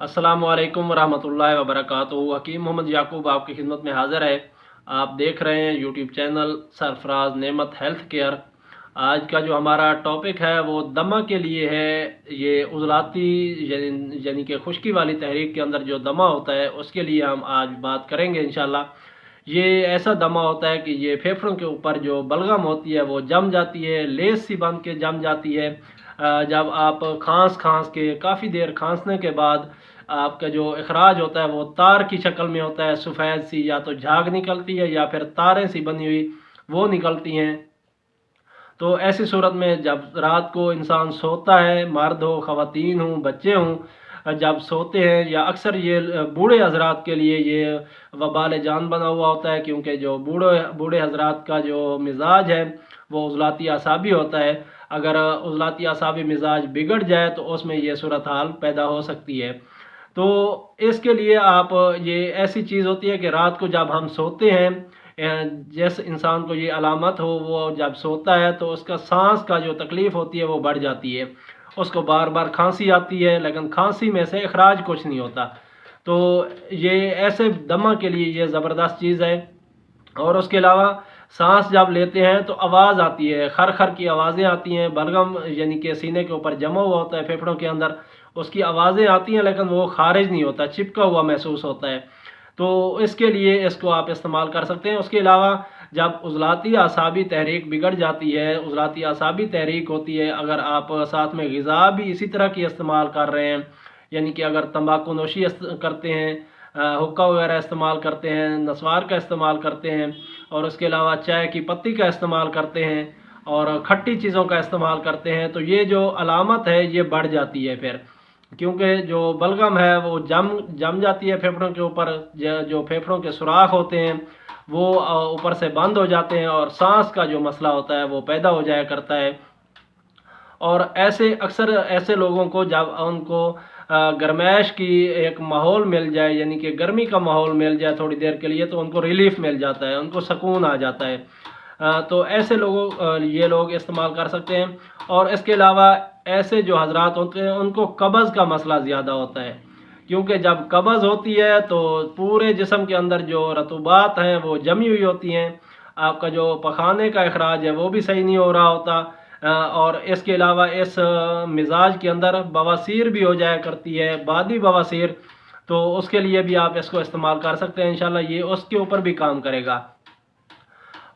अस्सलामु अलैकुम वरहमतुल्लाहि वबरकातुहू। हकीम मोहम्मद याकूब आपकी खिदमत में हाज़िर है। आप देख रहे हैं यूट्यूब चैनल सरफराज नेमत हेल्थ केयर। आज का जो हमारा टॉपिक है वो दमा के लिए है। ये उज़लाती यानी कि खुश्की वाली तहरीक के अंदर जो दमा होता है उसके लिए हम आज बात करेंगे इंशाल्लाह। ये ऐसा दमा होता है कि ये फेफड़ों के ऊपर जो बलगम होती है वो जम जाती है, लेस सी बन के जम जाती है। जब आप खांस खांस के काफ़ी देर खांसने के बाद आपका जो अखराज होता है वो तार की शक्ल में होता है, सफ़ेद सी या तो झाग निकलती है या फिर तारें सी बनी हुई वो निकलती हैं। तो ऐसी सूरत में जब रात को इंसान सोता है, मर्द हो, ख़वातीन हों, बच्चे हों, जब सोते हैं या अक्सर ये बूढ़े हजरात के लिए ये वबाल जान बना हुआ होता है, क्योंकि जो बूढ़े बूढ़े हजरात का जो मिजाज है वो उज़लाती आसाबी होता है। अगर उज़लाती आसाबी मिजाज बिगड़ जाए तो उसमें ये सूरत हाल पैदा हो सकती है। तो इसके लिए आप ये ऐसी चीज़ होती है कि रात को जब हम सोते हैं, जैसे इंसान को ये अलामत हो, वो जब सोता है तो उसका सांस का जो तकलीफ़ होती है वो बढ़ जाती है। उसको बार बार खांसी आती है, लेकिन खांसी में से अखराज कुछ नहीं होता। तो ये ऐसे दमा के लिए ये ज़बरदस्त चीज़ है। और उसके अलावा सांस जब लेते हैं तो आवाज़ आती है, खर खर की आवाज़ें आती हैं। बलगम यानी कि सीने के ऊपर जमा हुआ होता है फेफड़ों के अंदर, उसकी आवाज़ें आती हैं, लेकिन वो खारिज नहीं होता, चिपका हुआ महसूस होता है। तो इसके लिए इसको आप इस्तेमाल कर सकते हैं। उसके अलावा जब उज़लाती आसाबी तहरीक बिगड़ जाती है, उज़लाती आसाबी तहरीक होती है, अगर आप साथ में ग़िज़ा भी इसी तरह की इस्तेमाल कर रहे हैं, यानी कि अगर तंबाकू नोशी करते हैं, हुक्का वगैरह इस्तेमाल करते हैं, नस्वार का इस्तेमाल करते हैं, और उसके अलावा चाय की पत्ती का इस्तेमाल करते हैं और खट्टी चीज़ों का इस्तेमाल करते हैं, तो ये जो अलामत है ये बढ़ जाती है फिर। क्योंकि जो बलगम है वो जम जम जाती है फेफड़ों के ऊपर। जो फेफड़ों के सुराख होते हैं वो ऊपर से बंद हो जाते हैं और सांस का जो मसला होता है वो पैदा हो जाया करता है। और ऐसे अक्सर ऐसे लोगों को जब उनको गर्माइश की एक माहौल मिल जाए, यानी कि गर्मी का माहौल मिल जाए थोड़ी देर के लिए, तो उनको रिलीफ मिल जाता है, उनको सुकून आ जाता है। तो ऐसे लोगों ये लोग इस्तेमाल कर सकते हैं। और इसके अलावा ऐसे जो हजरात होते हैं उनको कब्ज़ का मसला ज़्यादा होता है, क्योंकि जब कब्ज़ होती है तो पूरे जिस्म के अंदर जो रतूबात हैं वो जमी हुई होती हैं। आपका जो पखाने का अखराज है वो भी सही नहीं हो रहा होता। और इसके अलावा इस मिजाज के अंदर बवासीर भी हो जाया करती है, बादी बवासीर। तो उसके लिए भी आप इसको इस्तेमाल कर सकते हैं, इंशाल्लाह ये उसके ऊपर भी काम करेगा।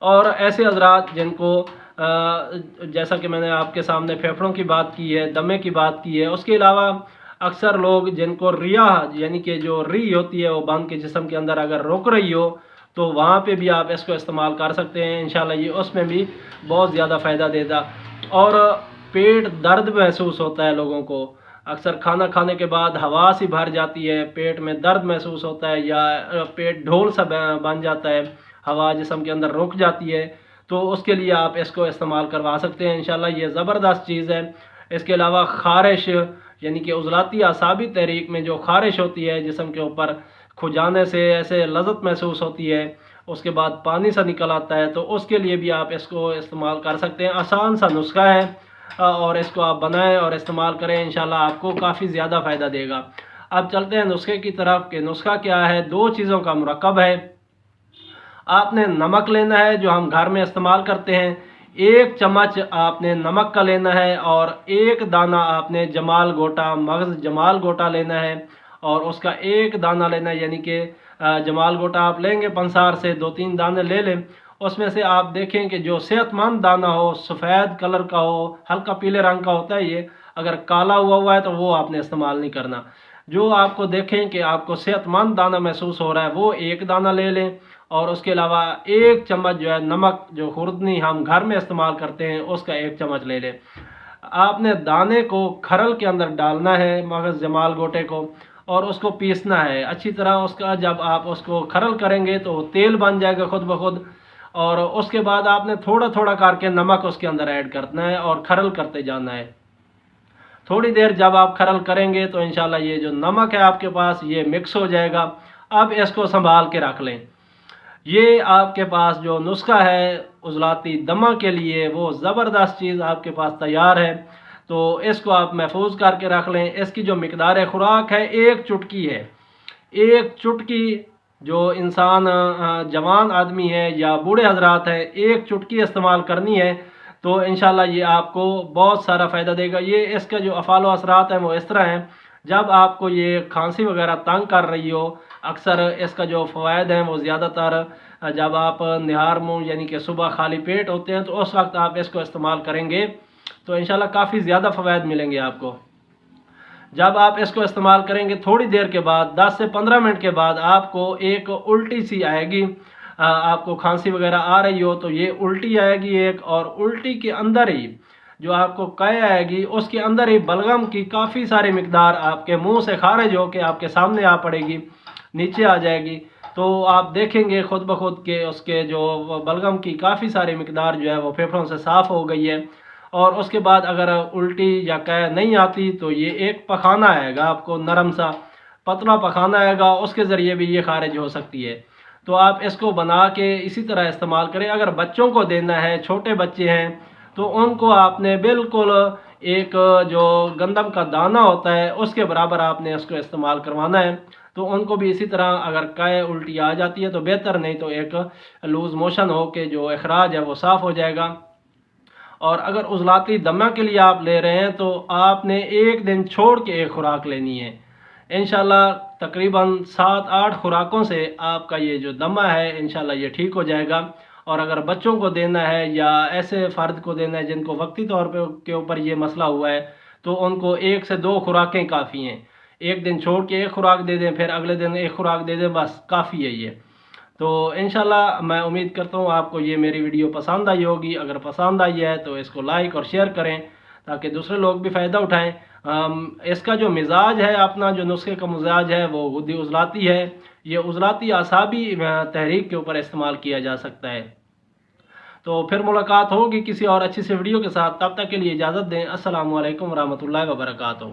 और ऐसे हजरात जिनको जैसा कि मैंने आपके सामने फेफड़ों की बात की है, दमे की बात की है, उसके अलावा अक्सर लोग जिनको रिया यानी कि जो री होती है वो बंद के जिस्म के अंदर अगर रुक रही हो, तो वहाँ पे भी आप इसको इस्तेमाल कर सकते हैं। इंशाल्लाह ये उसमें भी बहुत ज़्यादा फ़ायदा देगा। और पेट दर्द महसूस होता है लोगों को, अक्सर खाना खाने के बाद हवा सी भर जाती है, पेट में दर्द महसूस होता है या पेट ढोल सा बन जाता है, हवा जिस्म के अंदर रुक जाती है, तो उसके लिए आप इसको इस्तेमाल करवा सकते हैं। इंशाल्लाह ये ज़बरदस्त चीज़ है। इसके अलावा ख़ारिश यानी कि उज़लाती आसाबी तहरीक में जो ख़ारिश होती है जिस्म के ऊपर, खुजाने से ऐसे लज़्ज़त महसूस होती है, उसके बाद पानी सा निकल आता है, तो उसके लिए भी आप इसको इस्तेमाल कर सकते हैं। आसान सा नुस्खा है और इसको आप बनाएं और इस्तेमाल करें, इंशाल्लाह आपको काफ़ी ज़्यादा फ़ायदा देगा। अब चलते हैं नुस्खे की तरफ कि नुस्खा क्या है। दो चीज़ों का मुरक्कब है। आपने नमक लेना है जो हम घर में इस्तेमाल करते हैं, एक चम्मच आपने नमक का लेना है, और एक दाना आपने जमाल गोटा मगज़ जमाल गोटा लेना है, और उसका एक दाना लेना है, यानी कि जमाल गोटा आप लेंगे पंसार से 2-3 दाने ले लें। उसमें से आप देखें कि जो सेहतमंद दाना हो, सफ़ेद कलर का हो, हल्का पीले रंग का होता है ये, अगर काला हुआ हुआ है तो वो आपने इस्तेमाल नहीं करना। जो आपको देखें कि आपको सेहतमंद दाना महसूस हो रहा है वो एक दाना ले लें। और उसके अलावा एक चम्मच जो है नमक, जो खुर्दनी हम घर में इस्तेमाल करते हैं, उसका एक चम्मच ले लें। आपने दाने को खरल के अंदर डालना है, मगज़ जमाल गोटे को, और उसको पीसना है अच्छी तरह। उसका जब आप उसको खरल करेंगे तो तेल बन जाएगा खुद ब खुद। और उसके बाद आपने थोड़ा थोड़ा करके नमक उसके अंदर ऐड करना है और खरल करते जाना है। थोड़ी देर जब आप खरल करेंगे तो इंशाल्लाह ये जो नमक है आपके पास ये मिक्स हो जाएगा। अब इसको संभाल के रख लें। ये आपके पास जो नुस्खा है उज़लाती दमा के लिए वो ज़बरदस्त चीज़ आपके पास तैयार है। तो इसको आप महफूज करके रख लें। इसकी जो मिकदार खुराक है 1 चुटकी है, 1 चुटकी। जो इंसान जवान आदमी है या बूढ़े हजरात हैं, 1 चुटकी इस्तेमाल करनी है तो इंशाल्लाह ये आपको बहुत सारा फ़ायदा देगा। ये इसका जो अफ़ाल व असरात हैं वो इस तरह हैं, जब आपको ये खांसी वगैरह तंग कर रही हो, अक्सर इसका जो फ़वाइद हैं वो ज़्यादातर जब आप निहार मुँह यानी कि सुबह खाली पेट होते हैं तो उस वक्त आप इसको इस्तेमाल करेंगे तो इंशाल्लाह काफ़ी ज़्यादा फ़वाइद मिलेंगे आपको। जब आप इसको इस्तेमाल करेंगे थोड़ी देर के बाद 10 से 15 मिनट के बाद आपको एक उल्टी सी आएगी। आपको खांसी वगैरह आ रही हो तो ये उल्टी आएगी एक, और उल्टी के अंदर ही जो आपको कै आएगी उसके अंदर ही बलगम की काफ़ी सारी मिकदार आपके मुंह से खारिज हो के आपके सामने आ पड़ेगी, नीचे आ जाएगी। तो आप देखेंगे खुद ब खुद के उसके जो बलगम की काफ़ी सारी मिकदार जो है वो फेफड़ों से साफ़ हो गई है। और उसके बाद अगर उल्टी या कै नहीं आती तो ये एक पखाना आएगा, आपको नरम सा पतला पखाना आएगा, उसके ज़रिए भी ये खारिज हो सकती है। तो आप इसको बना के इसी तरह इस्तेमाल करें। अगर बच्चों को देना है, छोटे बच्चे हैं, तो उनको आपने बिल्कुल एक जो गंदम का दाना होता है उसके बराबर आपने इसको इस्तेमाल करवाना है। तो उनको भी इसी तरह अगर कै उल्टी आ जाती है तो बेहतर, नहीं तो एक लूज़ मोशन हो के जो अखराज है वो साफ़ हो जाएगा। और अगर उजलाती दमा के लिए आप ले रहे हैं तो आपने 1 दिन छोड़ के एक खुराक लेनी है। इंशाल्लाह तकरीबन 7-8 खुराकों से आपका ये जो दमा है इंशाल्लाह ये ठीक हो जाएगा। और अगर बच्चों को देना है या ऐसे फ़र्द को देना है जिनको वक्ती तौर पे के ऊपर ये मसला हुआ है तो उनको 1 से 2 खुराकें काफ़ी हैं। 1 दिन छोड़ के एक खुराक दे दें, फिर अगले दिन एक खुराक दे दें, बस काफ़ी है ये। तो इंशाल्लाह मैं उम्मीद करता हूँ आपको ये मेरी वीडियो पसंद आई होगी। अगर पसंद आई है तो इसको लाइक और शेयर करें ताकि दूसरे लोग भी फ़ायदा उठाएं। इसका जो मिजाज है, अपना जो नुस्खे का मिजाज है वो गुद्दी उजलाती है। ये उजलाती आसाबी तहरीक के ऊपर इस्तेमाल किया जा सकता है। तो फिर मुलाकात होगी किसी और अच्छी सी वीडियो के साथ, तब तक के लिए इजाज़त दें। अस्सलामु अलैकुम रहमतुल्लाहि व बरकातहू।